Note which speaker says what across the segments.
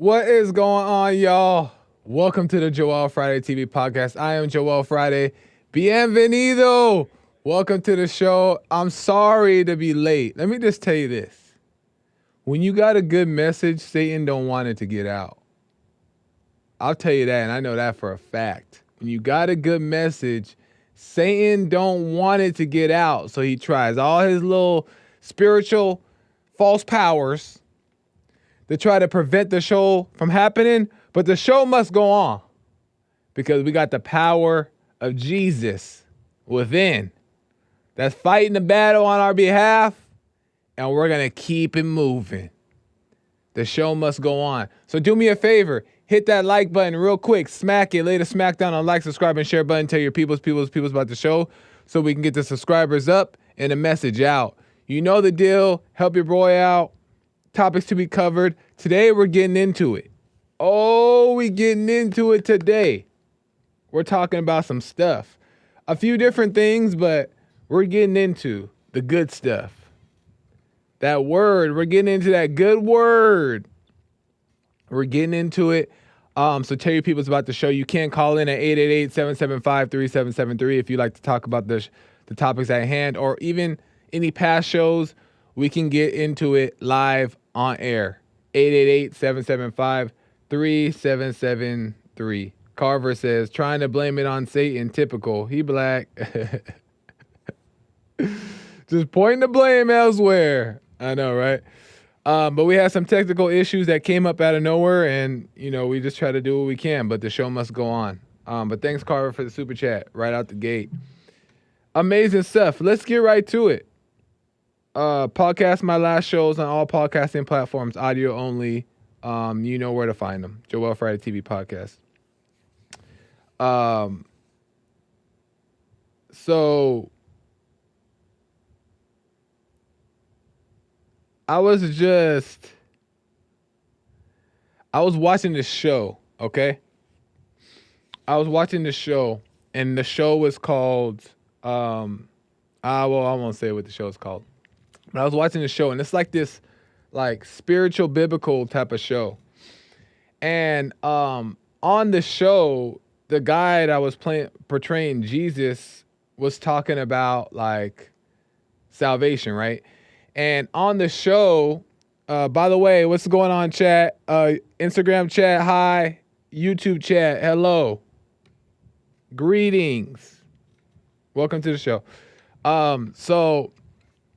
Speaker 1: What is going on, y'all? Welcome to the Joel Friday TV podcast. I am Joel Friday. Bienvenido. Welcome to the show. I'm sorry to be late. Let me just tell you this. When you got a good message, Satan don't want it to get out. I'll tell you that, and I know that for a fact. When you got a good message, Satan don't want it to get out. So he tries all his little spiritual false powers to try to prevent the show from happening, but the show must go on because we got the power of Jesus within that's fighting the battle on our behalf, and we're going to keep it moving. The show must go on. So do me a favor, hit that like button real quick, smack it, lay the smack down on like, subscribe, and share button, tell your peoples about the show so we can get the subscribers up and the message out. You know the deal, help your boy out. Topics to be covered. Today, we're getting into it. Oh, we getting into it today. We're talking about some stuff. A few different things, but we're getting into the good stuff. That word, we're getting into that good word. We're getting into it. So tell your people about the show. You can call in at 888-775-3773 if you'd like to talk about the topics at hand or even any past shows. We can get into it live on air. 888-775-3773. Carver says, trying to blame it on Satan. Typical. He black. Just pointing the blame elsewhere. I know, right? But we had some technical issues that came up out of nowhere, and, we just try to do what we can, but the show must go on. But thanks, Carver, for the super chat right out the gate. Amazing stuff. Let's get right to it. Podcast my last shows on all podcasting platforms, audio only. You know where to find them. Joel Friday TV podcast. So I was watching this show, okay? I was watching this show, and the show was called I won't say what the show is called. But I was watching the show, and it's like this spiritual biblical type of show. And on the show, the guy that was portraying Jesus was talking about salvation, right? And on the show, by the way, what's going on, chat? Instagram chat, hi. YouTube chat, hello. Greetings. Welcome to the show. So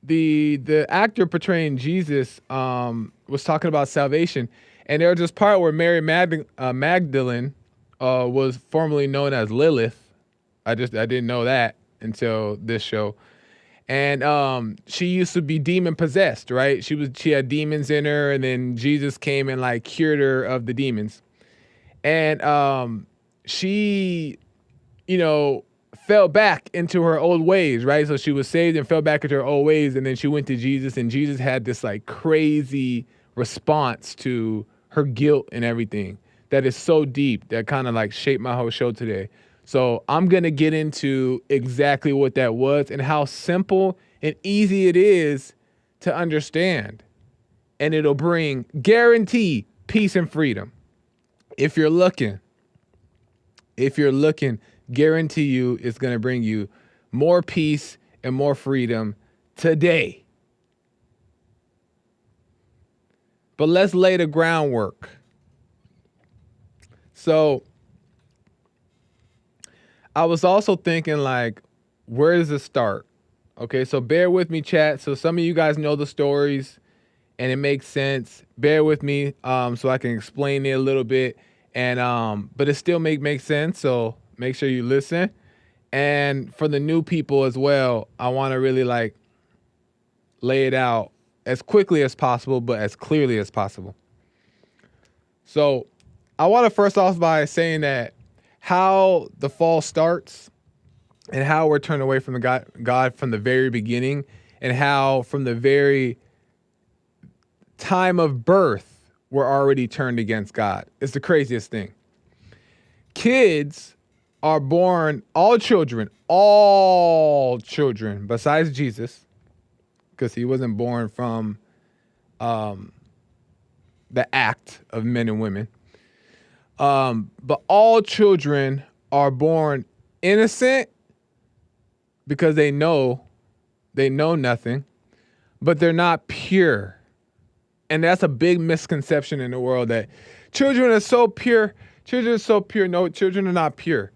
Speaker 1: the actor portraying Jesus was talking about salvation, and there was this part where Mary Magdalene was formerly known as Lilith. I didn't know that until this show. And she used to be demon possessed, right? She had demons in her, and then Jesus came and cured her of the demons. And she, fell back into her old ways, right? So she was saved and fell back into her old ways, and then she went to Jesus, and Jesus had this crazy response to her guilt and everything that is so deep that kind of shaped my whole show today. So I'm going to get into exactly what that was and how simple and easy it is to understand. And it'll bring guarantee peace and freedom. If you're looking, guarantee you it's going to bring you more peace and more freedom today. But let's lay the groundwork. So I was also thinking where does it start? Okay, so bear with me, chat. So some of you guys know the stories and it makes sense. Bear with me so I can explain it a little bit. And but it still makes sense. So make sure you listen. And for the new people as well, I want to really lay it out as quickly as possible, but as clearly as possible. So I want to first off by saying that how the fall starts and how we're turned away from the God from the very beginning, and how from the very time of birth we're already turned against God. It's the craziest thing. Kids are born, all children, besides Jesus, because he wasn't born from the act of men and women. But all children are born innocent because they know nothing, but they're not pure. And that's a big misconception in the world, that children are so pure. Children are so pure. No, children are not pure.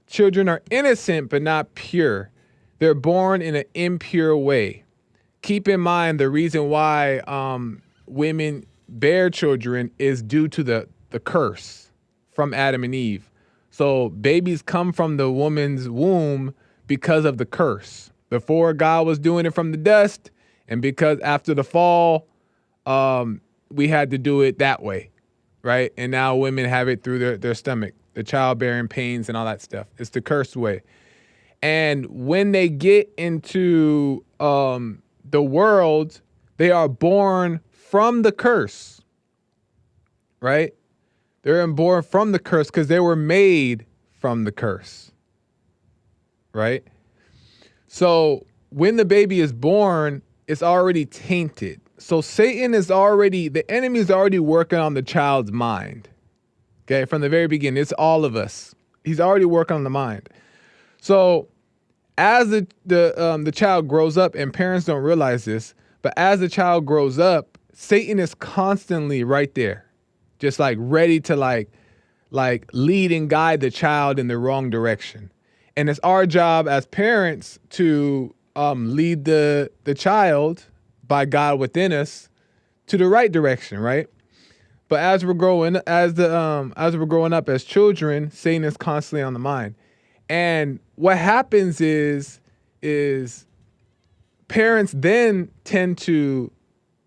Speaker 1: Children are innocent, but not pure. They're born in an impure way. Keep in mind the reason why women bear children is due to the curse from Adam and Eve. So babies come from the woman's womb because of the curse. Before, God was doing it from the dust, and because after the fall, we had to do it that way, right? And now women have it through their stomach, the childbearing pains and all that stuff. It's the cursed way. And when they get into the world, they are born from the curse, right? They're born from the curse because they were made from the curse, right? So when the baby is born, it's already tainted. So the enemy is already working on the child's mind. Okay, from the very beginning, it's all of us. He's already working on the mind. So as the child grows up, and parents don't realize this, but as the child grows up, Satan is constantly right there, just like ready to like lead and guide the child in the wrong direction. And it's our job as parents to lead the child by God within us to the right direction, right? But as we're growing up as children, Satan is constantly on the mind. And what happens is parents then tend to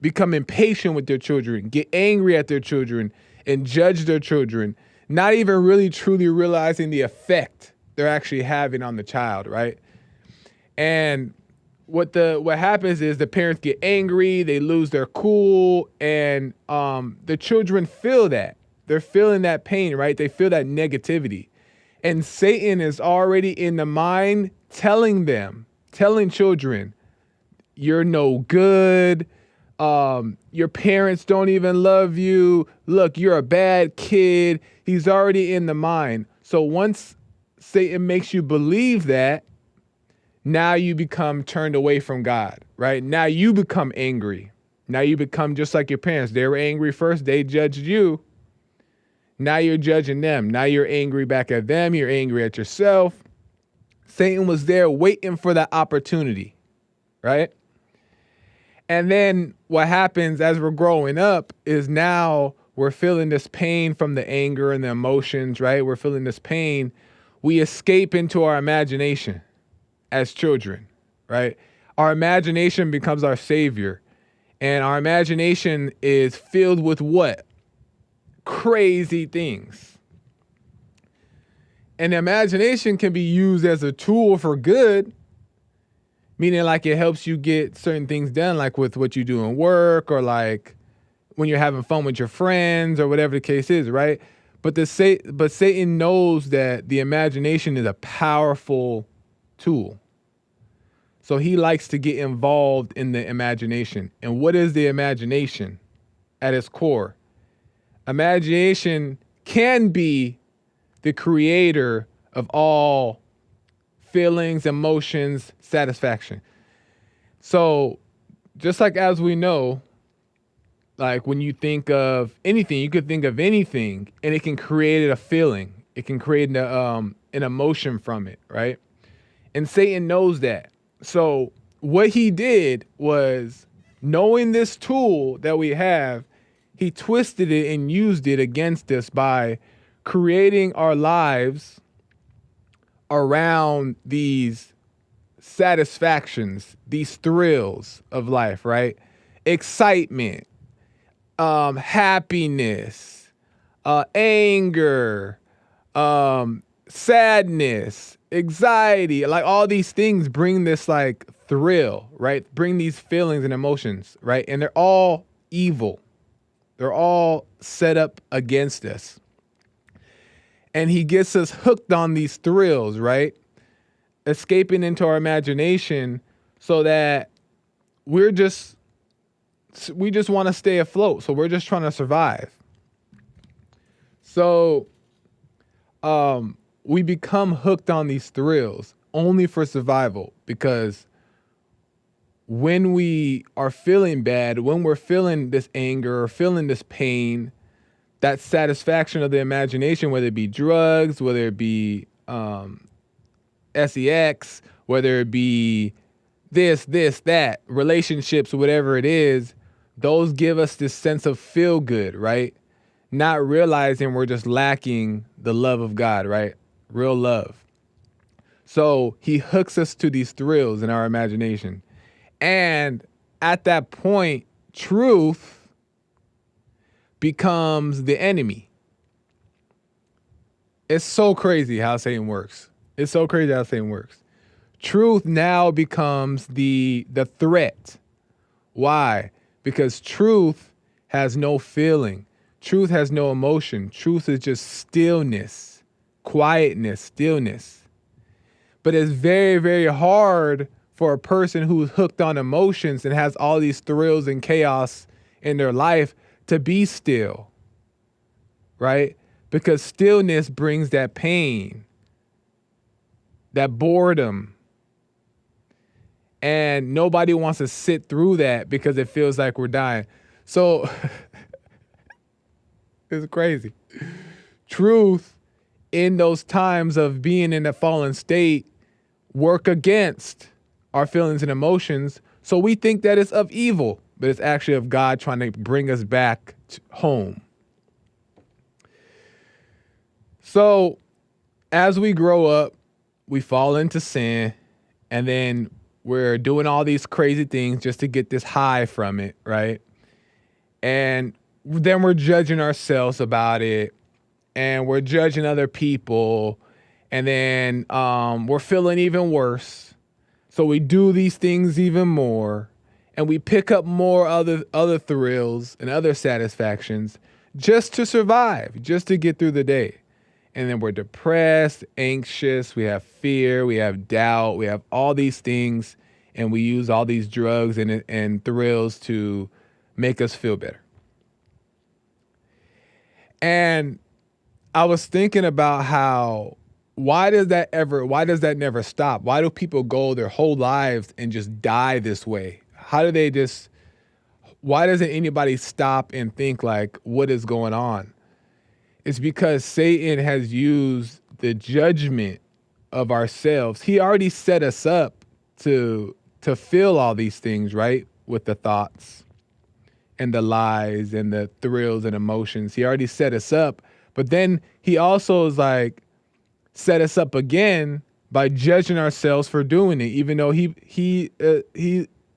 Speaker 1: become impatient with their children, get angry at their children, and judge their children, not even really truly realizing the effect they're actually having on the child, right? And what happens is the parents get angry, they lose their cool, and the children feel that. They're feeling that pain, right? They feel that negativity. And Satan is already in the mind telling children, you're no good. Your parents don't even love you. Look, you're a bad kid. He's already in the mind. So once Satan makes you believe that, now you become turned away from God, right? Now you become angry. Now you become just like your parents. They were angry first. They judged you. Now you're judging them. Now you're angry back at them. You're angry at yourself. Satan was there waiting for that opportunity, right? And then what happens as we're growing up is now we're feeling this pain from the anger and the emotions, right? We're feeling this pain. We escape into our imagination as children, right? Our imagination becomes our savior. And our imagination is filled with what? Crazy things. And imagination can be used as a tool for good, meaning like it helps you get certain things done, like with what you do in work, or like when you're having fun with your friends, or whatever the case is, right? But Satan knows that the imagination is a powerful tool. So he likes to get involved in the imagination. And what is the imagination at its core? Imagination can be the creator of all feelings, emotions, satisfaction. So just like as we know, like when you think of anything, you could think of anything and it can create a feeling. It can create an emotion from it, right? And Satan knows that. So what he did was, knowing this tool that we have, he twisted it and used it against us by creating our lives around these satisfactions, these thrills of life, right? Excitement, happiness, anger, sadness, anxiety, like all these things bring this like thrill, right? Bring these feelings and emotions, right? And they're all evil. They're all set up against us. And he gets us hooked on these thrills, right? Escaping into our imagination so that we're just we just want to stay afloat. So we're just trying to survive. So we become hooked on these thrills only for survival, because when we are feeling bad, when we're feeling this anger or feeling this pain, that satisfaction of the imagination, whether it be drugs, whether it be sex, whether it be this, that, relationships, whatever it is, those give us this sense of feel good, right? Not realizing we're just lacking the love of God, right? Real love. So he hooks us to these thrills in our imagination. And at that point, truth becomes the enemy. It's so crazy how Satan works. It's so crazy how Satan works. Truth now becomes the threat. Why? Because truth has no feeling. Truth has no emotion. Truth is just stillness, quietness, stillness. But it's very, very hard for a person who's hooked on emotions and has all these thrills and chaos in their life to be still, right? Because stillness brings that pain, that boredom. And nobody wants to sit through that because it feels like we're dying. So it's crazy. Truth in those times of being in a fallen state work against our feelings and emotions. So we think that it's of evil, but it's actually of God trying to bring us back home. So as we grow up, we fall into sin, and then we're doing all these crazy things just to get this high from it, right? And then we're judging ourselves about it, and we're judging other people, and then we're feeling even worse. So we do these things even more, and we pick up more other thrills and other satisfactions just to survive, just to get through the day. And then we're depressed, anxious, we have fear, we have doubt, we have all these things, and we use all these drugs and thrills to make us feel better. And I was thinking about how, why does that never stop? Why do people go their whole lives and just die this way? Why doesn't anybody stop and think like, what is going on? It's because Satan has used the judgment of ourselves. He already set us up to feel all these things, right? With the thoughts and the lies and the thrills and emotions. He already set us up. But then he also is like, set us up again by judging ourselves for doing it, even though he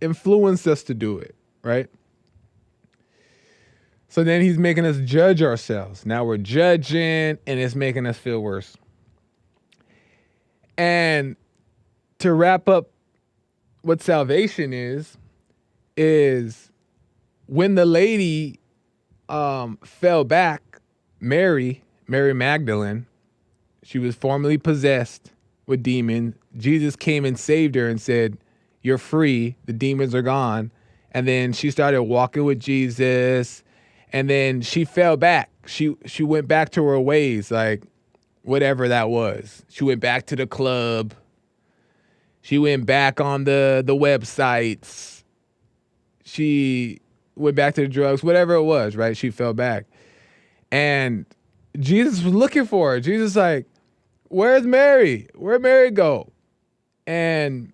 Speaker 1: influenced us to do it, right? So then he's making us judge ourselves. Now we're judging, and it's making us feel worse. And to wrap up what salvation is when the lady fell back, Mary Magdalene, she was formerly possessed with demons. Jesus came and saved her and said, "You're free. The demons are gone." And then she started walking with Jesus. And then she fell back. She went back to her ways, like whatever that was. She went back to the club. She went back on the websites. She went back to the drugs, whatever it was, right? She fell back. And Jesus was looking for her. Jesus like, where's Mary? Where'd Mary go? And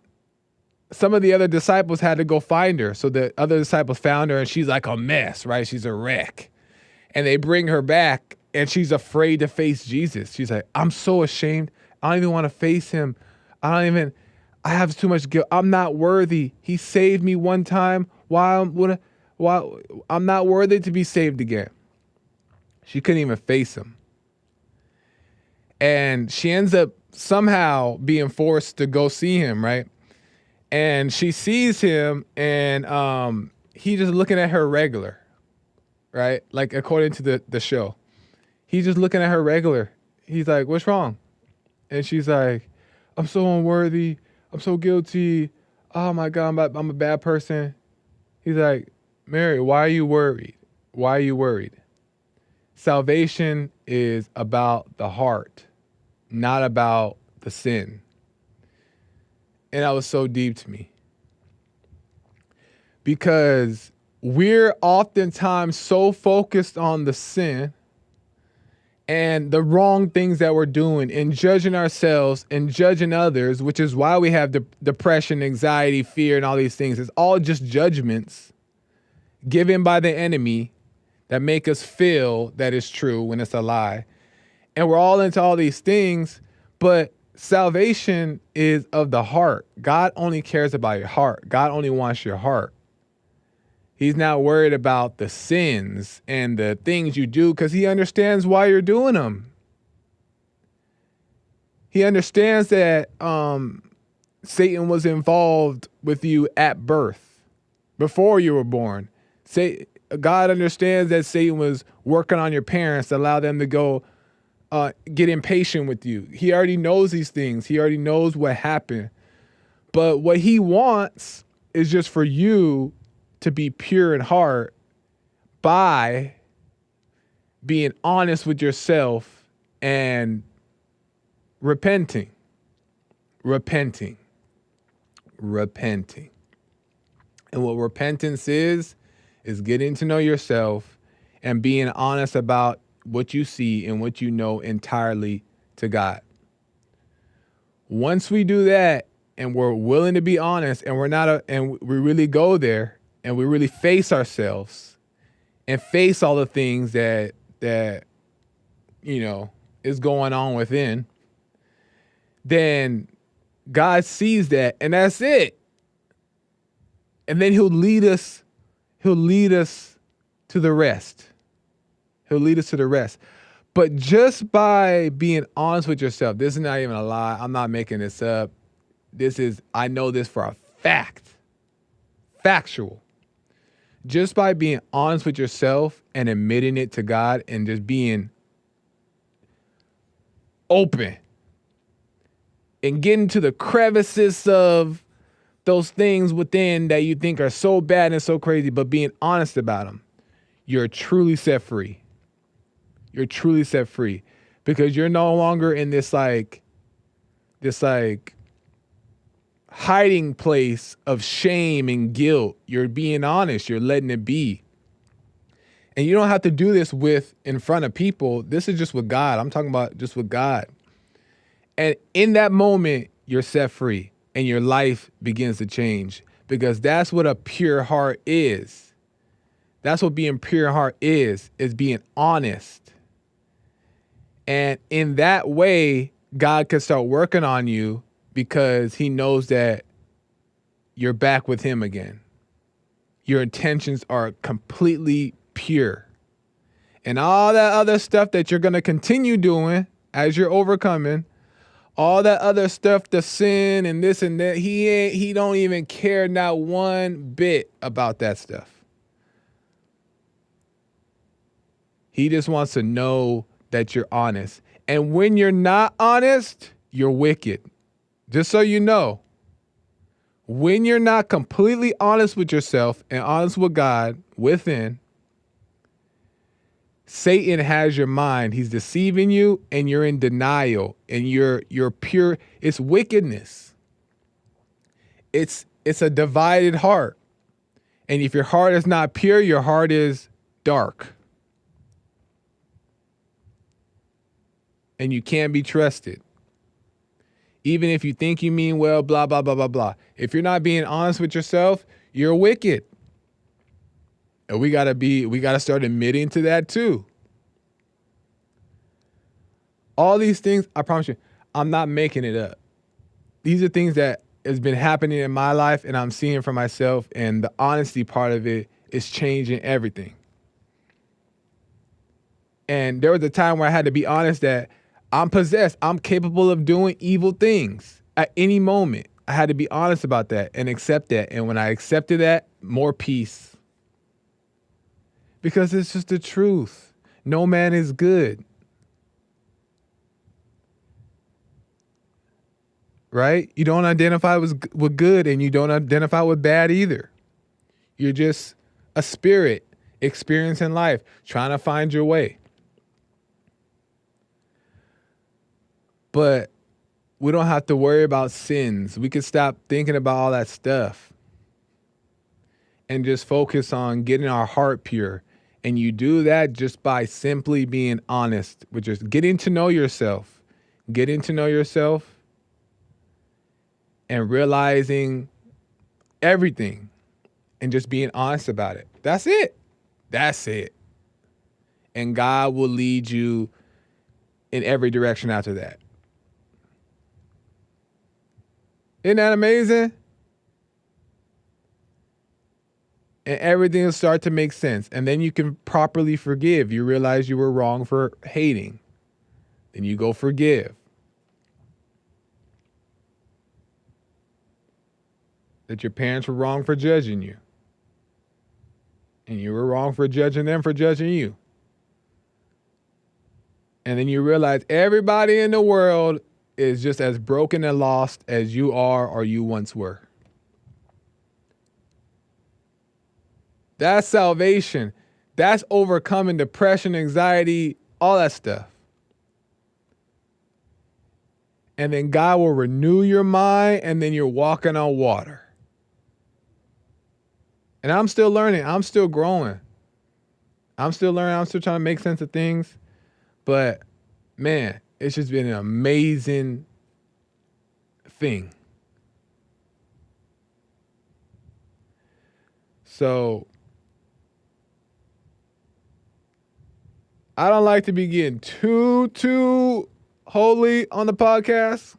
Speaker 1: some of the other disciples had to go find her. So the other disciples found her, and she's like a mess, right? She's a wreck. And they bring her back, and she's afraid to face Jesus. She's like, I'm so ashamed. I don't even want to face him. I have too much guilt. I'm not worthy. He saved me one time. Why I'm not worthy to be saved again. She couldn't even face him. And she ends up somehow being forced to go see him, right? And she sees him, and he's just looking at her regular, right? Like according to the show. He's just looking at her regular. He's like, what's wrong? And she's like, I'm so unworthy. I'm so guilty. Oh my God, I'm a bad person. He's like, Mary, why are you worried? Why are you worried? Salvation is about the heart, not about the sin. And that was so deep to me. Because we're oftentimes so focused on the sin and the wrong things that we're doing and judging ourselves and judging others, which is why we have depression, anxiety, fear, and all these things. It's all just judgments given by the enemy that make us feel that it's true when it's a lie. And we're all into all these things, but salvation is of the heart. God only cares about your heart. God only wants your heart. He's not worried about the sins and the things you do because he understands why you're doing them. He understands that Satan was involved with you at birth, before you were born. God understands that Satan was working on your parents to allow them to go get impatient with you. He already knows these things. He already knows what happened. But what he wants is just for you to be pure in heart by being honest with yourself and repenting. And what repentance is getting to know yourself and being honest about what you see and what you know entirely to God. Once we do that and we're willing to be honest and we really go there and we really face ourselves and face all the things that is going on within, then God sees that and that's it. And then he'll lead us to the rest. But just by being honest with yourself, this is not even a lie. I'm not making this up. I know this for a fact. Factual. Just by being honest with yourself and admitting it to God and just being open and getting to the crevices of those things within that you think are so bad and so crazy, but being honest about them, you're truly set free. You're truly set free because you're no longer in this hiding place of shame and guilt. You're being honest. You're letting it be. And you don't have to do this in front of people. This is just with God. I'm talking about just with God. And in that moment, you're set free and your life begins to change because that's what a pure heart is. That's what being pure heart is being honest. And in that way, God can start working on you because he knows that you're back with him again. Your intentions are completely pure. And all that other stuff that you're going to continue doing as you're overcoming, all that other stuff, the sin and this and that, he don't even care not one bit about that stuff. He just wants to know that you're honest. And when you're not honest, you're wicked. Just so you know, when you're not completely honest with yourself and honest with God within, Satan has your mind. He's deceiving you and you're in denial and you're pure. It's wickedness. It's a divided heart. And if your heart is not pure, your heart is dark. And you can't be trusted. Even if you think you mean well, blah, blah, blah, blah, blah. If you're not being honest with yourself, you're wicked. And we gotta start admitting to that too. All these things, I promise you, I'm not making it up. These are things that has been happening in my life and I'm seeing for myself, and the honesty part of it is changing everything. And there was a time where I had to be honest that I'm possessed. I'm capable of doing evil things at any moment. I had to be honest about that and accept that. And when I accepted that, more peace. Because it's just the truth. No man is good. Right? You don't identify with good and you don't identify with bad either. You're just a spirit experiencing life, trying to find your way. But we don't have to worry about sins. We can stop thinking about all that stuff and just focus on getting our heart pure. And you do that just by simply being honest, with just getting to know yourself, and realizing everything and just being honest about it. That's it. And God will lead you in every direction after that. Isn't that amazing? And everything will start to make sense. And then you can properly forgive. You realize you were wrong for hating. Then you go forgive. That your parents were wrong for judging you. And you were wrong for judging them for judging you. And then you realize everybody in the world is just as broken and lost as you are or you once were. That's salvation. That's overcoming depression, anxiety, all that stuff. And then God will renew your mind, and then you're walking on water. And I'm still learning. I'm still growing. I'm still learning. I'm still trying to make sense of things. But, man, it's just been an amazing thing. So, I don't like to be getting too holy on the podcast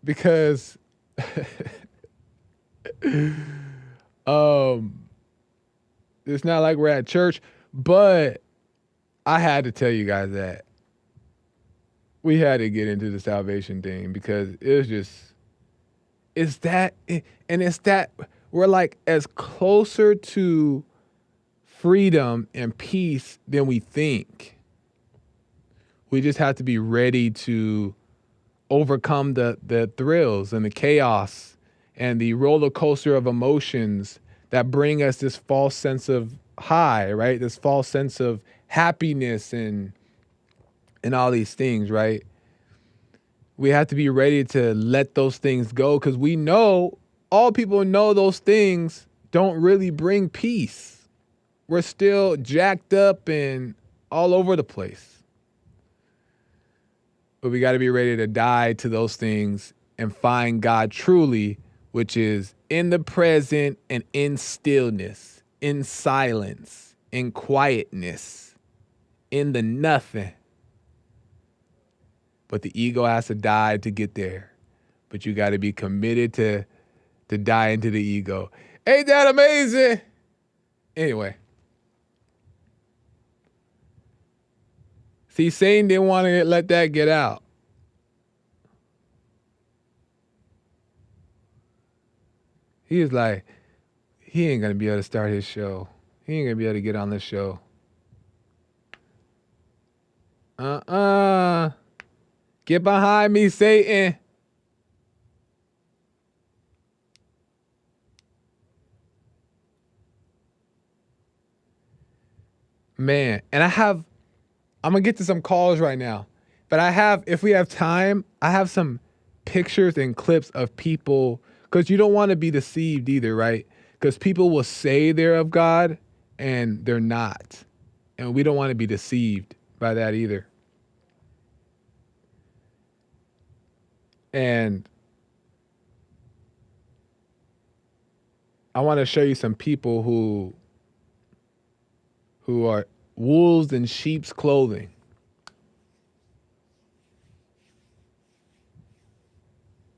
Speaker 1: because it's not like we're at church, but I had to tell you guys that we had to get into the salvation thing because it was just, it's that we're like as closer to freedom and peace than we think. We just have to be ready to overcome the thrills and the chaos and the roller coaster of emotions that bring us this false sense of high, right? This false sense of happiness and all these things, right? We have to be ready to let those things go because we know, all people know those things don't really bring peace. We're still jacked up and all over the place. But we got to be ready to die to those things and find God truly, which is in the present and in stillness, in silence, in quietness, in the nothing. But the ego has to die to get there. But you got to be committed to die into the ego. Ain't that amazing? Anyway. See, Satan didn't want to let that get out. He was like, he ain't going to be able to start his show. He ain't going to be able to get on this show. Get behind me, Satan. Man, and I'm going to get to some calls right now. But if we have time, I have some pictures and clips of people, because you don't want to be deceived either, right? Because people will say they're of God and they're not. And we don't want to be deceived by that either. And I want to show you some people who are wolves in sheep's clothing.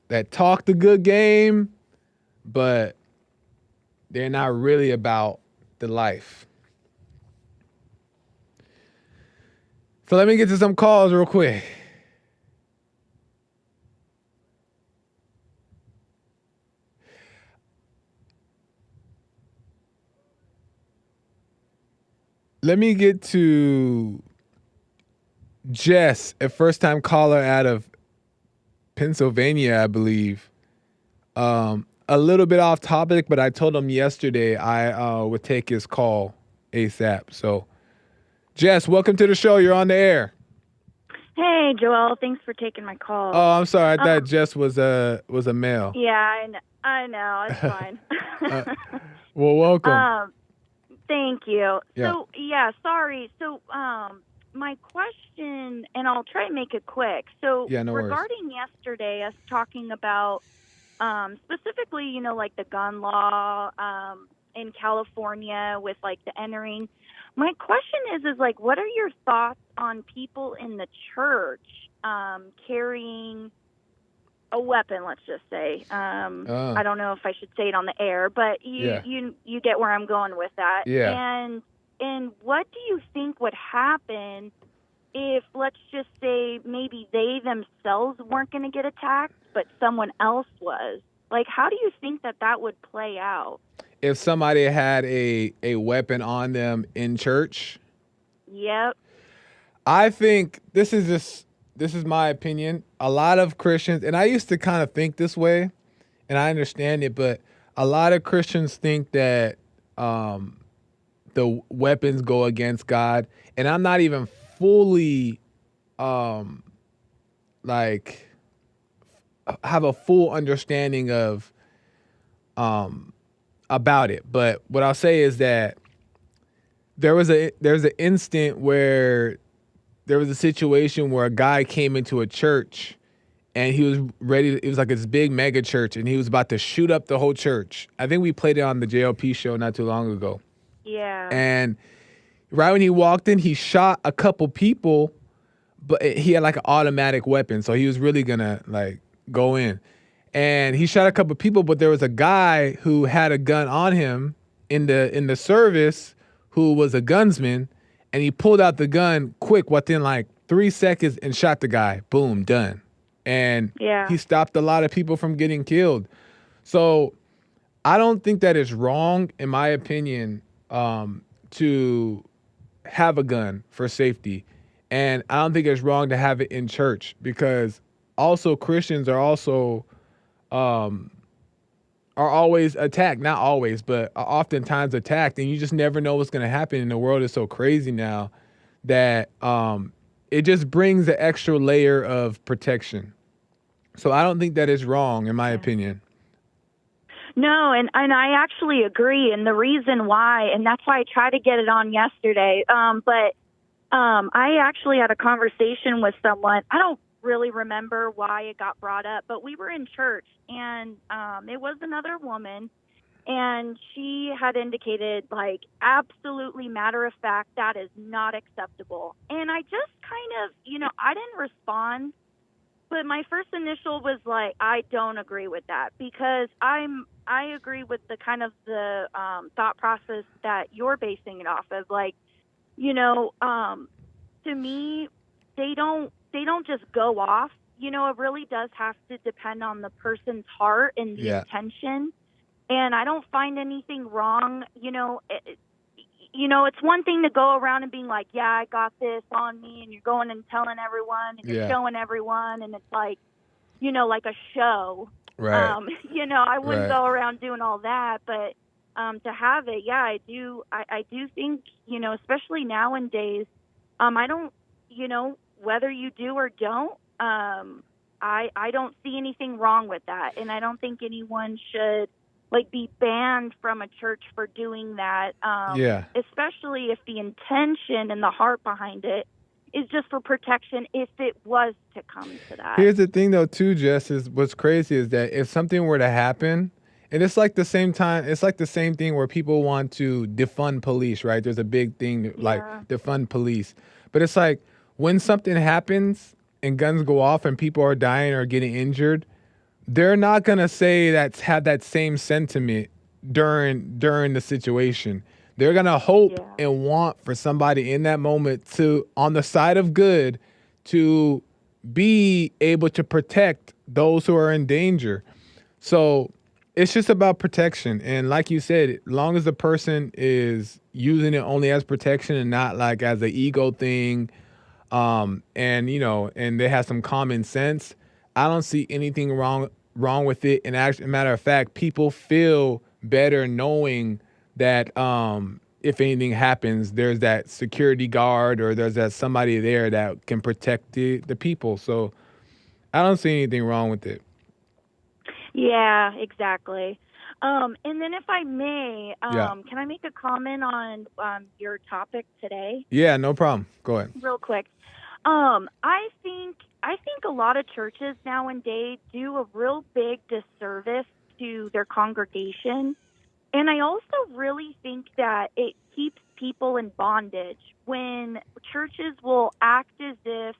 Speaker 1: That talk the good game, but they're not really about the life. So let me get to some calls real quick. Let me get to Jess, a first-time caller out of Pennsylvania, I believe. a little bit off topic, but I told him yesterday I would take his call ASAP. So, Jess, welcome to the show. You're on the air.
Speaker 2: Hey, Joel. Thanks for taking my call.
Speaker 1: Oh, I'm sorry. I thought Jess was a male.
Speaker 2: Yeah, I know. It's fine.
Speaker 1: Well, welcome.
Speaker 2: Thank you.
Speaker 1: Yeah.
Speaker 2: So, yeah, sorry. So, my question, and I'll try to make it quick. So,
Speaker 1: Yeah, no worries.
Speaker 2: regarding yesterday, us talking about specifically, like the gun law in California with like the entering. My question is like, what are your thoughts on people in the church carrying a weapon? Let's just say. I don't know if I should say it on the air, but you get where I'm going with that.
Speaker 1: Yeah.
Speaker 2: And what do you think would happen if, let's just say, maybe they themselves weren't going to get attacked, but someone else was? Like, how do you think that would play out?
Speaker 1: If somebody had a weapon on them in church?
Speaker 2: Yep.
Speaker 1: I think this is my opinion. A lot of Christians, and I used to kind of think this way, and I understand it, but a lot of Christians think that the weapons go against God, and I'm not even fully like have a full understanding of about it. But what I'll say is that there's an instant where there was a situation where a guy came into a church and he was ready. It was like this big mega church, and he was about to shoot up the whole church. I think we played it on the JLP show not too long ago.
Speaker 2: Yeah.
Speaker 1: And right when he walked in, he shot a couple people, but he had like an automatic weapon, so he was really gonna like go in. And he shot a couple people, but there was a guy who had a gun on him in the service who was a gunsman, and he pulled out the gun quick within like 3 seconds and shot the guy. Boom, done. And he stopped a lot of people from getting killed. So I don't think that it's wrong, in my opinion, to have a gun for safety. And I don't think it's wrong to have it in church, because also Christians are also are always attacked. Not always, but are oftentimes attacked, and you just never know what's going to happen. And the world is so crazy now that it just brings an extra layer of protection. So I don't think that is wrong, in my opinion.
Speaker 2: No, and I actually agree. And the reason why, and that's why I tried to get it on yesterday, but I actually had a conversation with someone. I don't really remember why it got brought up, but we were in church, and it was another woman, and she had indicated, like, absolutely matter of fact, that is not acceptable. And I just kind of, I didn't respond, but my first initial was like, I don't agree with that, because I agree with the kind of the thought process that you're basing it off of. Like, to me, they don't just go off. It really does have to depend on the person's heart and the intention. And I don't find anything wrong. It's one thing to go around and being like, yeah, I got this on me, and you're going and telling everyone, and you're showing everyone, and it's like, like a show.
Speaker 1: Right.
Speaker 2: I wouldn't go around doing all that, but to have it, I do think, especially nowadays, I don't, whether you do or don't, I don't see anything wrong with that. And I don't think anyone should be banned from a church for doing that. Especially if the intention and the heart behind it is just for protection, if it was to come to that.
Speaker 1: Here's the thing though too, Jess, is what's crazy is that if something were to happen, and it's like the same thing where people want to defund police, right? There's a big thing like defund police. But it's like when something happens and guns go off and people are dying or getting injured, they're not gonna say have that same sentiment during the situation. They're gonna hope and want for somebody in that moment to, on the side of good, to be able to protect those who are in danger. So it's just about protection. And like you said, as long as the person is using it only as protection and not like as an ego thing, and they have some common sense, I don't see anything wrong wrong with it. And actually, matter of fact, people feel better knowing that if anything happens, there's that security guard or there's that somebody there that can protect the people. So I don't see anything wrong with it.
Speaker 2: Yeah, exactly. And then if I may,
Speaker 1: Yeah.
Speaker 2: can I make a comment on your topic today?
Speaker 1: Yeah, no problem. Go ahead.
Speaker 2: Real quick. I think a lot of churches nowadays do a real big disservice to their congregation. And I also really think that it keeps people in bondage when churches will act as if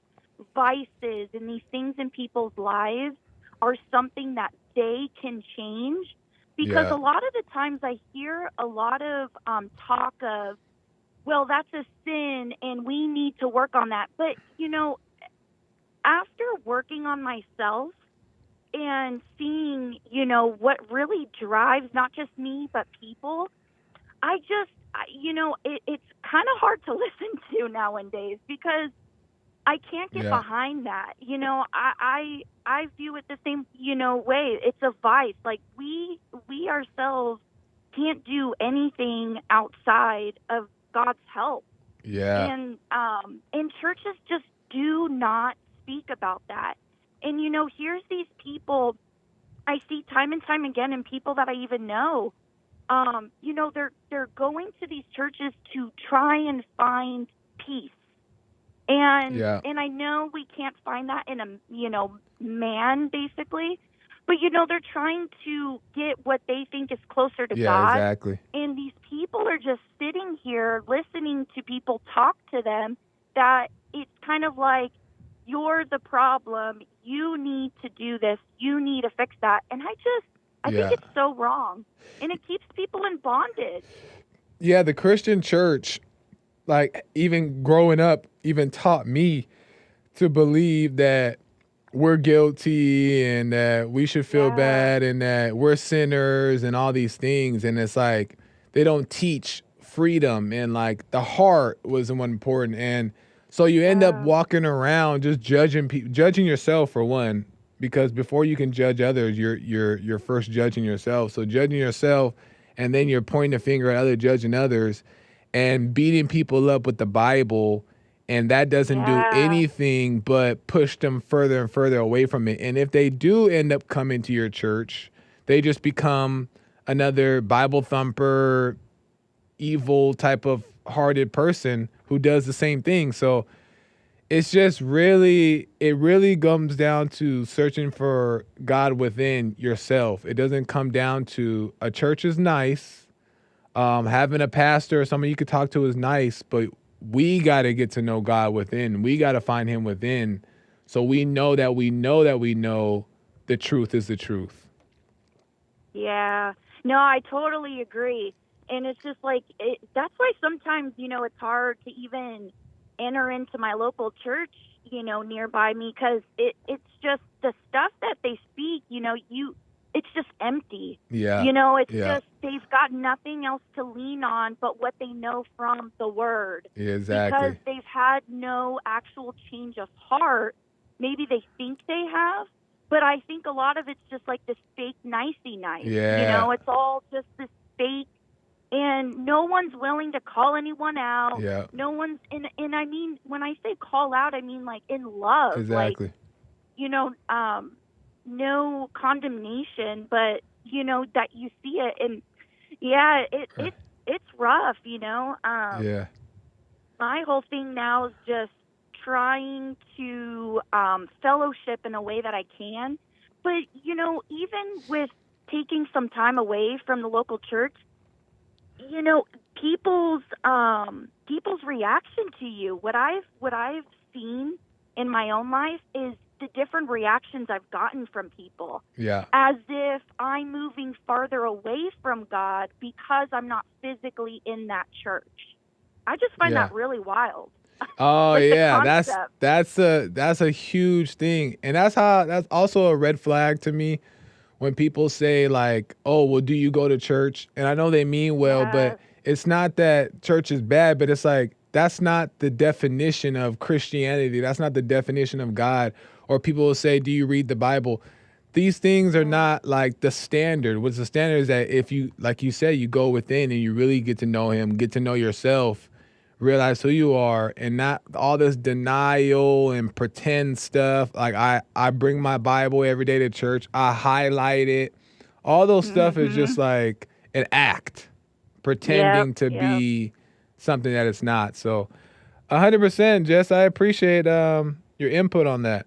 Speaker 2: vices and these things in people's lives are something that they can change. Because
Speaker 1: Yeah.
Speaker 2: a lot of the times I hear a lot of talk of, well, that's a sin and we need to work on that. But, after working on myself and seeing, what really drives not just me, but people, it's kind of hard to listen to nowadays because I can't get
Speaker 1: Yeah.
Speaker 2: behind that. I view it the same, way. It's a vice. Like we ourselves can't do anything outside of God's help.
Speaker 1: Yeah.
Speaker 2: And churches just do not speak about that. And here's these people I see time and time again, and people that I even know. They're going to these churches to try and find peace. And
Speaker 1: Yeah.
Speaker 2: and I know we can't find that in a man basically, but they're trying to get what they think is closer to
Speaker 1: Yeah,
Speaker 2: God.
Speaker 1: exactly.
Speaker 2: And these people are just sitting here listening to people talk to them that it's kind of like, you're the problem. You need to do this. You need to fix that. And I
Speaker 1: Yeah.
Speaker 2: think it's so wrong. And it keeps people in bondage.
Speaker 1: Yeah, the Christian church, like even growing up, even taught me to believe that we're guilty and that we should feel
Speaker 2: Yeah.
Speaker 1: bad and that we're sinners and all these things. And it's like they don't teach freedom and like the heart was the one important. And so you end up
Speaker 2: Yeah.
Speaker 1: walking around just judging yourself for one, because before you can judge others, you're first judging yourself. So judging yourself, and then you're pointing a finger at judging others, and beating people up with the Bible, and that doesn't do
Speaker 2: Yeah.
Speaker 1: anything but push them further and further away from it. And if they do end up coming to your church, they just become another Bible thumper, evil type of hearted person who does the same thing. So it's just it really comes down to searching for God within yourself. It doesn't come down to a church is nice. Having a pastor or someone you could talk to is nice, but we got to get to know God within. We got to find him within. So we know that we know that we know the truth is the truth.
Speaker 2: Yeah. No, I totally agree. And it's just like, that's why sometimes, it's hard to even enter into my local church, nearby me, because it's just the stuff that they speak, it's just empty.
Speaker 1: Yeah.
Speaker 2: It's
Speaker 1: Yeah.
Speaker 2: just, they've got nothing else to lean on but what they know from the word.
Speaker 1: Yeah, exactly.
Speaker 2: Because they've had no actual change of heart. Maybe they think they have, but I think a lot of it's just like this fake nicey nice.
Speaker 1: Yeah.
Speaker 2: It's all just this fake, and no one's willing to call anyone out.
Speaker 1: Yeah.
Speaker 2: No one's, and I mean, when I say call out, I mean like in love.
Speaker 1: Exactly.
Speaker 2: Like, no condemnation, but that you see it, and yeah, it's rough.
Speaker 1: Yeah.
Speaker 2: My whole thing now is just trying to fellowship in a way that I can, but even with taking some time away from the local church, people's reaction to you. What I've seen in my own life is the different reactions I've gotten from people.
Speaker 1: Yeah.
Speaker 2: As if I'm moving farther away from God because I'm not physically in that church. I just find
Speaker 1: Yeah.
Speaker 2: that really wild.
Speaker 1: Oh
Speaker 2: Like the
Speaker 1: yeah,
Speaker 2: concept.
Speaker 1: that's a huge thing, and that's also a red flag to me when people say like, "Oh, well, do you go to church?" And I know they mean well, but
Speaker 2: Yes.
Speaker 1: it's not that church is bad, but it's like that's not the definition of Christianity. That's not the definition of God. Or people will say, "Do you read the Bible?" these things are not like the standard. What's the standard is that if you, like you said, you go within and you really get to know him, get to know yourself, realize who you are, and not all this denial and pretend stuff. Like I bring my Bible every day to church. I highlight it. All those stuff is just like an act,
Speaker 2: Yep.
Speaker 1: pretending to
Speaker 2: Yep.
Speaker 1: be something that it's not. So 100%, Jess, I appreciate your input on that.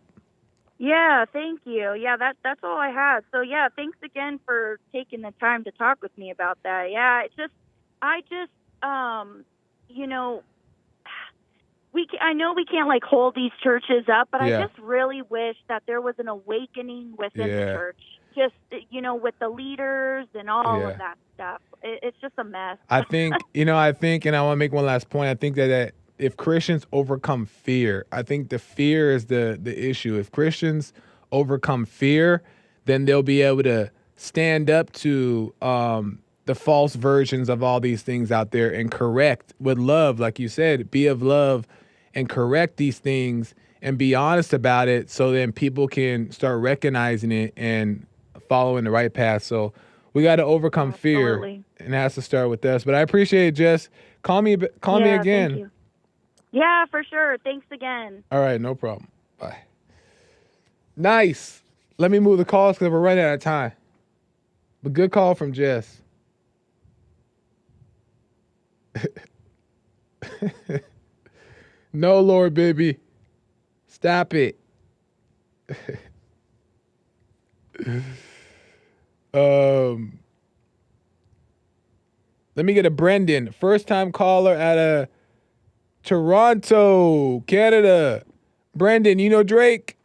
Speaker 2: Yeah, thank you. Yeah, that's all I had. So yeah, thanks again for taking the time to talk with me about that. Yeah, I just, you know, I know we can't like hold these churches up, but I
Speaker 1: Yeah.
Speaker 2: just really wish that there was an awakening within the
Speaker 1: Yeah.
Speaker 2: church. Just with the leaders and all
Speaker 1: Yeah.
Speaker 2: of that stuff. It's just a mess.
Speaker 1: I think, and I want to make one last point. I think that if Christians overcome fear, I think the fear is the issue. If Christians overcome fear, then they'll be able to stand up to the false versions of all these things out there and correct with love, like you said, be of love and correct these things and be honest about it, so then people can start recognizing it and following the right path. So we got to overcome fear,
Speaker 2: Absolutely.
Speaker 1: and it has to start with us. But I appreciate it, Jess. Call me
Speaker 2: Yeah,
Speaker 1: again.
Speaker 2: thank you. Yeah, for sure. Thanks again.
Speaker 1: All right, no problem. Bye. Nice. Let me move the calls because we're running out of time. But good call from Jess. No, Lord, baby. Stop it. Let me get a Brendan, first time caller out of Toronto, Canada. Brendan, you know Drake?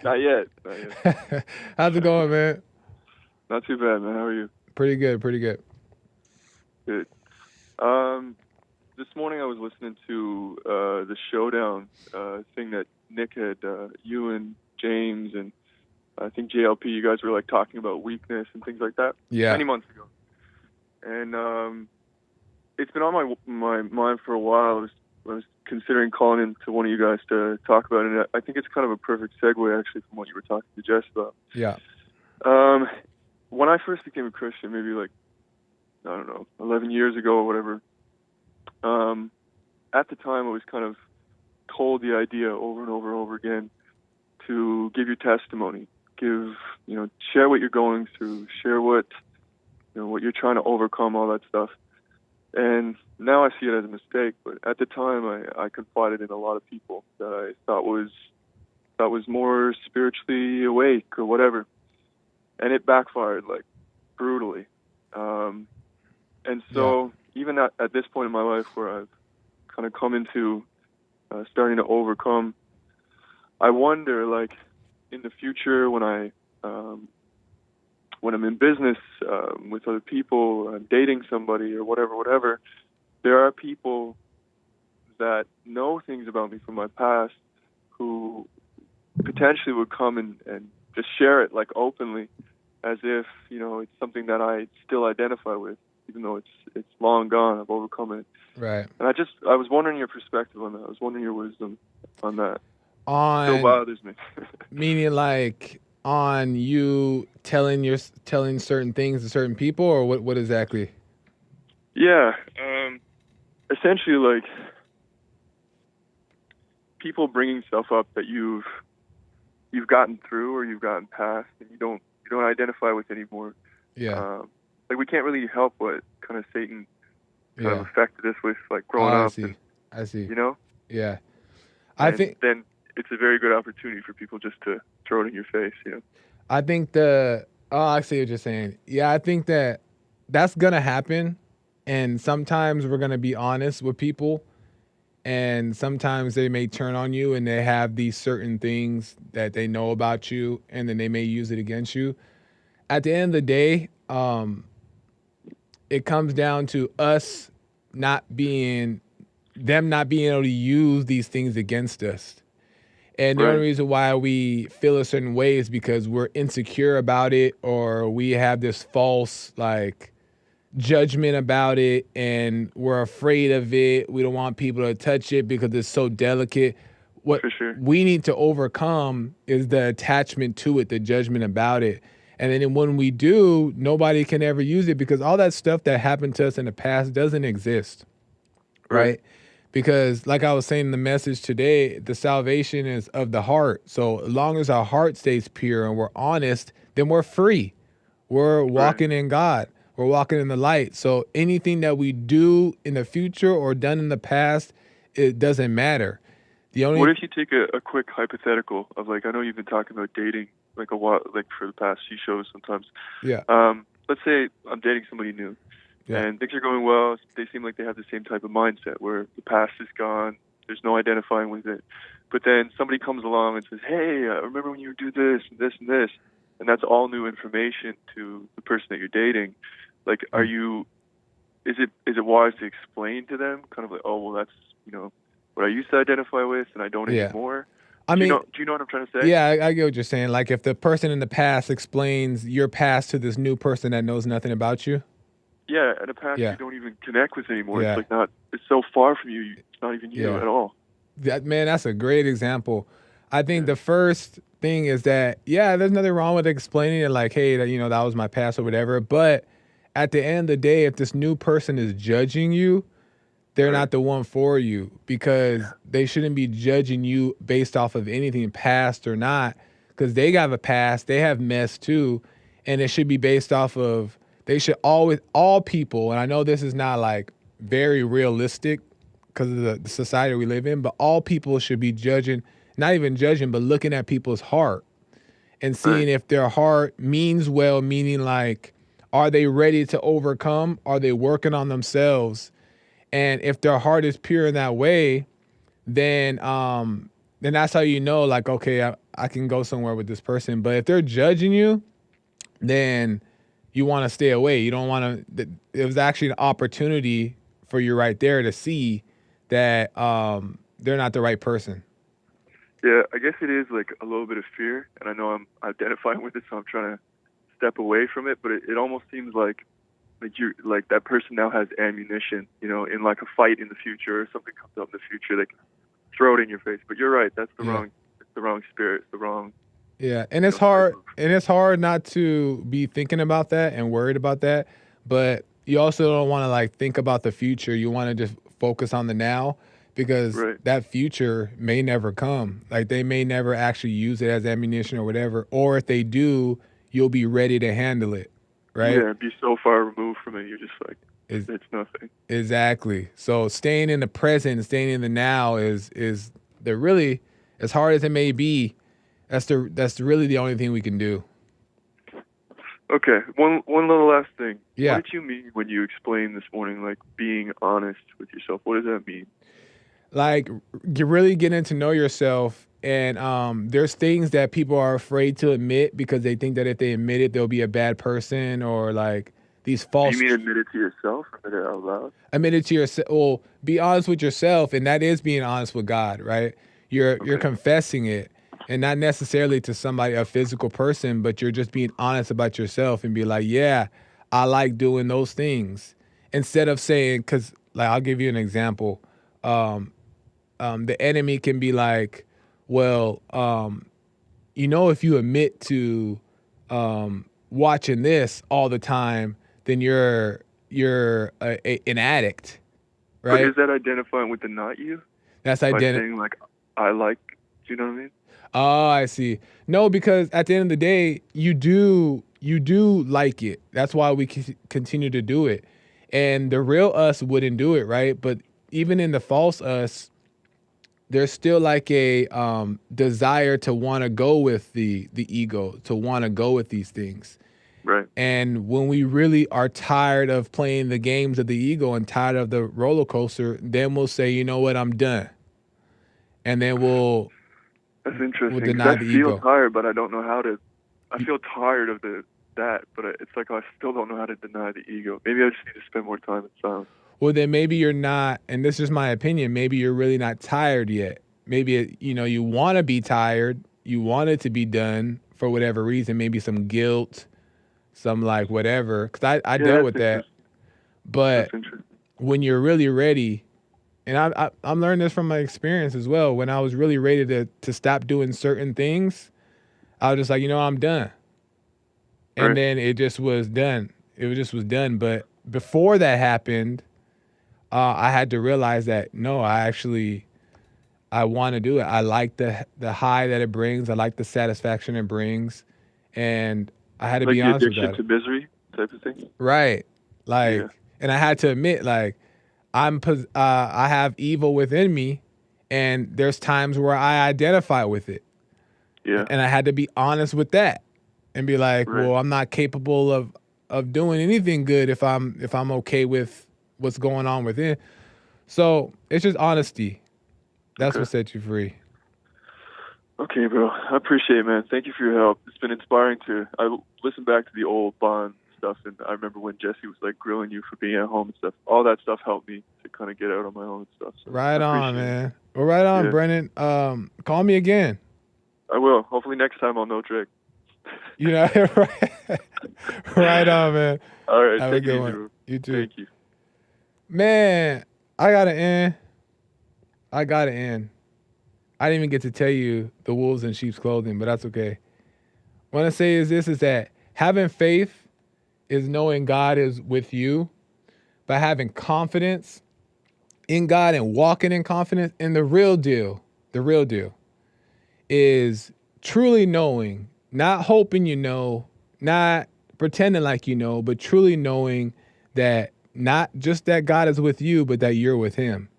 Speaker 3: Not yet.
Speaker 1: How's it going, man?
Speaker 3: Not too bad, man. How are you?
Speaker 1: Pretty good, pretty good.
Speaker 3: Good. This morning I was listening to the Showdown thing that Nick had, you and James and I think JLP, you guys were like talking about weakness and things like that.
Speaker 1: Yeah.
Speaker 3: Many months ago. And it's been on my mind for a while. I was considering calling in to one of you guys to talk about it. And I think it's kind of a perfect segue, actually, from what you were talking to Jess about.
Speaker 1: Yeah.
Speaker 3: When I first became a Christian, maybe like, I don't know, 11 years ago or whatever, at the time I was kind of told the idea over and over and over again to give your testimony, share what you're going through, share what you're trying to overcome, all that stuff. And now I see it as a mistake, but at the time I confided in a lot of people that I thought was more spiritually awake or whatever. And it backfired like brutally. And so even at this point in my life where I've kind of come into starting to overcome, I wonder, like, in the future when I'm in business with other people, I'm dating somebody or whatever, there are people that know things about me from my past who potentially would come and just share it like openly as if, it's something that I still identify with, even though it's long gone. I've overcome it.
Speaker 1: Right.
Speaker 3: And I was wondering your perspective on that. I was wondering your wisdom on that.
Speaker 1: On
Speaker 3: Still bothers me.
Speaker 1: meaning like on you telling certain things to certain people, or what exactly?
Speaker 3: Yeah. Essentially, like, people bringing stuff up that you've gotten through or you've gotten past and you don't identify with anymore.
Speaker 1: Yeah.
Speaker 3: Like, we can't really help what kind of Satan kind of affected us with, like, growing up.
Speaker 1: I see.
Speaker 3: And
Speaker 1: Yeah. I think
Speaker 3: then it's a very good opportunity for people just to throw it in your face,
Speaker 1: I think I see what you're saying. Yeah, I think that's gonna happen, and sometimes we're gonna be honest with people, and sometimes they may turn on you and they have these certain things that they know about you, and then they may use it against you. At the end of the day, it comes down to them not being able to use these things against us. And the
Speaker 3: Right.
Speaker 1: only reason why we feel a certain way is because we're insecure about it, or we have this false like judgment about it, and we're afraid of it. We don't want people to touch it because it's so delicate. what
Speaker 3: For sure.
Speaker 1: we need to overcome is the attachment to it, the judgment about it. And then when we do, nobody can ever use it because all that stuff that happened to us in the past doesn't exist, right? Because like I was saying in the message today, the salvation is of the heart. So as long as our heart stays pure and we're honest, then we're free. We're walking in God. We're walking in the light. So anything that we do in the future or done in the past, it doesn't matter. The only
Speaker 3: What if you take a quick hypothetical of like, I know you've been talking about dating like a while, like for the past few shows sometimes.
Speaker 1: Yeah.
Speaker 3: Let's say I'm dating somebody new, and things are going well. They seem like they have the same type of mindset where the past is gone. There's no identifying with it. But then somebody comes along and says, "Hey, I remember when you would do this and this and this," and that's all new information to the person that you're dating. Like, is it wise to explain to them, kind of like, oh, well, that's what I used to identify with, and I don't anymore.
Speaker 1: I mean,
Speaker 3: do you know what I'm trying to say?
Speaker 1: Yeah, I get what you're saying. Like if the person in the past explains your past to this new person that knows nothing about you.
Speaker 3: Yeah, and a past you don't even connect with anymore.
Speaker 1: Yeah.
Speaker 3: It's so far from you. It's not even you at all.
Speaker 1: That's a great example. I think the first thing is that, there's nothing wrong with explaining it like, hey, that was my past or whatever. But at the end of the day, if this new person is judging you, they're not the one for you because they shouldn't be judging you based off of anything past or not because they got a past. They have mess too. And it should be based off of, they should always, all people, and I know this is not like very realistic because of the society we live in, but all people should be judging, not even judging, but looking at people's heart and seeing if their heart means well, meaning like, are they ready to overcome? Are they working on themselves? And if their heart is pure in that way, then that's how you know, like, okay, I can go somewhere with this person. But if they're judging you, then you want to stay away. You don't want to. It was actually an opportunity for you right there to see that they're not the right person.
Speaker 3: Yeah, I guess it is like a little bit of fear, and I know I'm identifying with it, so I'm trying to step away from it. But it almost seems like you that person now has ammunition, in like a fight in the future or something comes up in the future, they can throw it in your face. But you're right, that's the wrong spirit, it's the wrong.
Speaker 1: Yeah, and it's hard, not to be thinking about that and worried about that, but you also don't want to like think about the future. You want to just focus on the now because that future may never come. Like they may never actually use it as ammunition or whatever, or if they do, you'll be ready to handle it. Right?
Speaker 3: Yeah, be so far removed from it, you're just like, it's nothing.
Speaker 1: Exactly. So staying in the present, staying in the now is the really, as hard as it may be, that's really the only thing we can do.
Speaker 3: Okay, one little last thing.
Speaker 1: Yeah.
Speaker 3: What did you mean when you explained this morning, like being honest with yourself? What does that mean?
Speaker 1: Like really getting to know yourself. And there's things that people are afraid to admit because they think that if they admit it, they'll be a bad person or like these false.
Speaker 3: You mean admit it to yourself or admit it out loud?
Speaker 1: Admit it to yourself. Well, be honest with yourself, and that is being honest with God, right? You're confessing it, and not necessarily to somebody, a physical person, but you're just being honest about yourself and be like, yeah, I like doing those things. Instead of saying, because like I'll give you an example. The enemy can be like, well, if you admit to watching this all the time, then you're an addict, right?
Speaker 3: But is that identifying with the not you?
Speaker 1: That's
Speaker 3: saying like, I like, do you know what I mean?
Speaker 1: Oh, I see. No, because at the end of the day, you do like it. That's why we continue to do it. And the real us wouldn't do it, right? But even in the false us, there's still like a desire to want to go with the ego, to want to go with these things.
Speaker 3: Right.
Speaker 1: And when we really are tired of playing the games of the ego and tired of the roller coaster, then we'll say, you know what, I'm done. And then
Speaker 3: That's interesting.
Speaker 1: We'll deny the ego.
Speaker 3: I feel tired, but I don't know how to. I feel tired of that, but it's like I still don't know how to deny the ego. Maybe I just need to spend more time in silence.
Speaker 1: Well, then maybe you're not, and this is my opinion, maybe you're really not tired yet. Maybe, you want to be tired. You want it to be done for whatever reason, maybe some guilt, some like whatever. Because I dealt with that. But when you're really ready And I'm learning this from my experience as well. When I was really ready to stop doing certain things, I was just like, I'm done. And then it just was done. Was done. But before that happened, I had to realize that no, I want to do it. I like the high that it brings. I like the satisfaction it brings, and I had to be honest with that.
Speaker 3: Like the addiction to misery type of thing.
Speaker 1: Right. And I had to admit, I have evil within me, and there's times where I identify with it.
Speaker 3: Yeah.
Speaker 1: And I had to be honest with that, and be like, well, I'm not capable of doing anything good if I'm okay with what's going on within. So it's just honesty. That's what set you free.
Speaker 3: Okay, bro. I appreciate it, man. Thank you for your help. It's been inspiring I listened back to the old Bond stuff, and I remember when Jesse was like grilling you for being at home and stuff. All that stuff helped me to kind of get out on my own and stuff. So
Speaker 1: right on, man. Well, right on, Brennan. Call me again.
Speaker 3: I will. Hopefully next time I'll know Drake.
Speaker 1: Right on, man.
Speaker 3: All right.
Speaker 1: Have a good one. You too.
Speaker 3: Thank you.
Speaker 1: Man, I gotta end. I didn't even get to tell you the wolves in sheep's clothing, but that's okay. What I say is that having faith is knowing God is with you, by having confidence in God and walking in confidence. And the real deal is truly knowing, not hoping not pretending like but truly knowing that not just that God is with you, but that you're with him.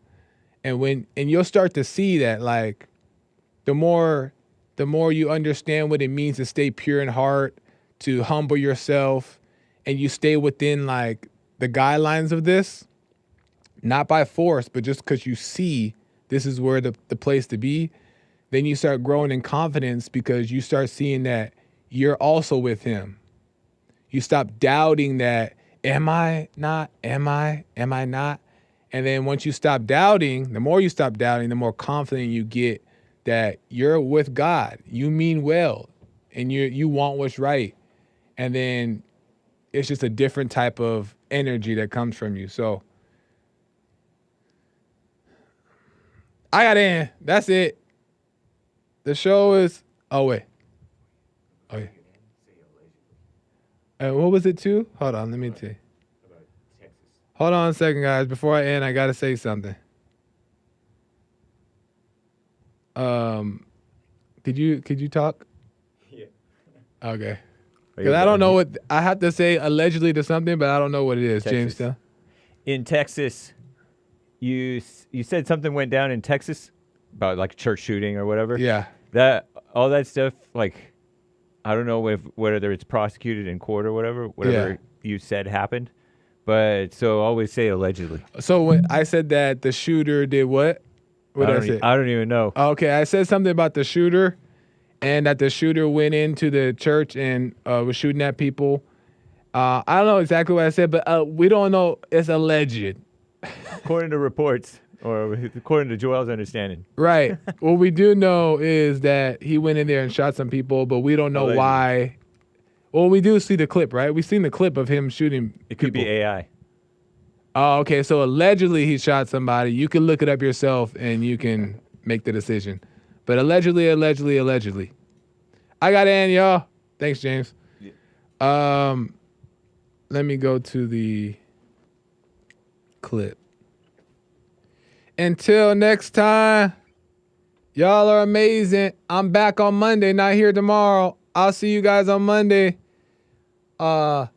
Speaker 1: And you'll start to see that, the more you understand what it means to stay pure in heart, to humble yourself, and you stay within the guidelines of this, not by force, but just because you see this is where the place to be, then you start growing in confidence because you start seeing that you're also with him. You stop doubting that, am I not? Am I not? And then once you stop doubting, the more you stop doubting, the more confident you get that you're with God. You mean well, and you want what's right. And then it's just a different type of energy that comes from you. So I got in. That's it. The show is. Oh wait. What was it too? Hold on, let me tell you. Hold on a second, guys. Before I end, I gotta say something. Could you talk?
Speaker 4: Yeah.
Speaker 1: Okay. Because I don't know what I have to say allegedly to something, but I don't know what it is.
Speaker 4: Texas.
Speaker 1: James,
Speaker 4: in Texas, you said something went down in Texas about a church shooting or whatever.
Speaker 1: Yeah.
Speaker 4: All that stuff, I don't know whether it's prosecuted in court or whatever you said happened. But so always say allegedly.
Speaker 1: So when I said that the shooter did what? What did I say?
Speaker 4: I don't even know.
Speaker 1: Okay, I said something about the shooter, and that the shooter went into the church and was shooting at people. I don't know exactly what I said, but we don't know. It's alleged.
Speaker 4: According to reports, or according to Joel's understanding.
Speaker 1: Right. What we do know is that he went in there and shot some people, but we don't know
Speaker 4: allegedly.
Speaker 1: Why. Well, we do see the clip, right? We've seen the clip of him shooting
Speaker 4: It could
Speaker 1: people.
Speaker 4: be AI.
Speaker 1: Oh, okay. So allegedly he shot somebody. You can look it up yourself and you can make the decision. But allegedly. I got in, y'all. Thanks, James.
Speaker 4: Yeah.
Speaker 1: Let me go to the clip. Until next time, y'all are amazing. I'm back on Monday, not here tomorrow. I'll see you guys on Monday. Bye.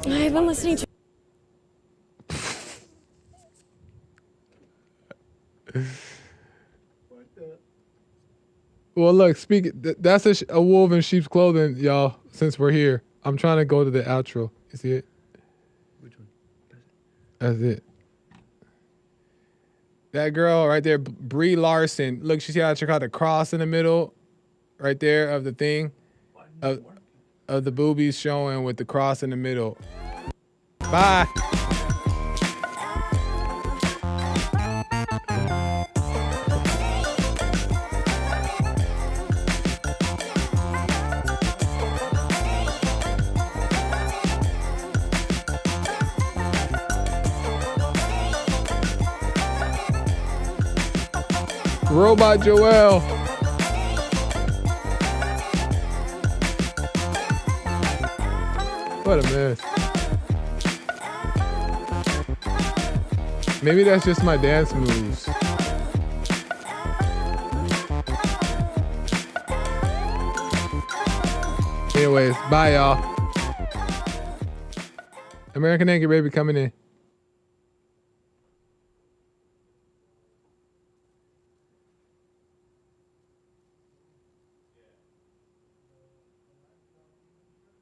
Speaker 1: I
Speaker 5: have been listening to.
Speaker 1: Well, look, that's a wolf in sheep's clothing, y'all, since we're here. I'm trying to go to the outro. You see it?
Speaker 6: Which one?
Speaker 1: That's it. That girl right there, Brie Larson. Look, she see how I check out the cross in the middle right there of the thing? Of the boobies showing with the cross in the middle. Bye. Robot Joel. What a mess. Maybe that's just my dance moves. Anyways, bye y'all. American Anchor Baby coming in.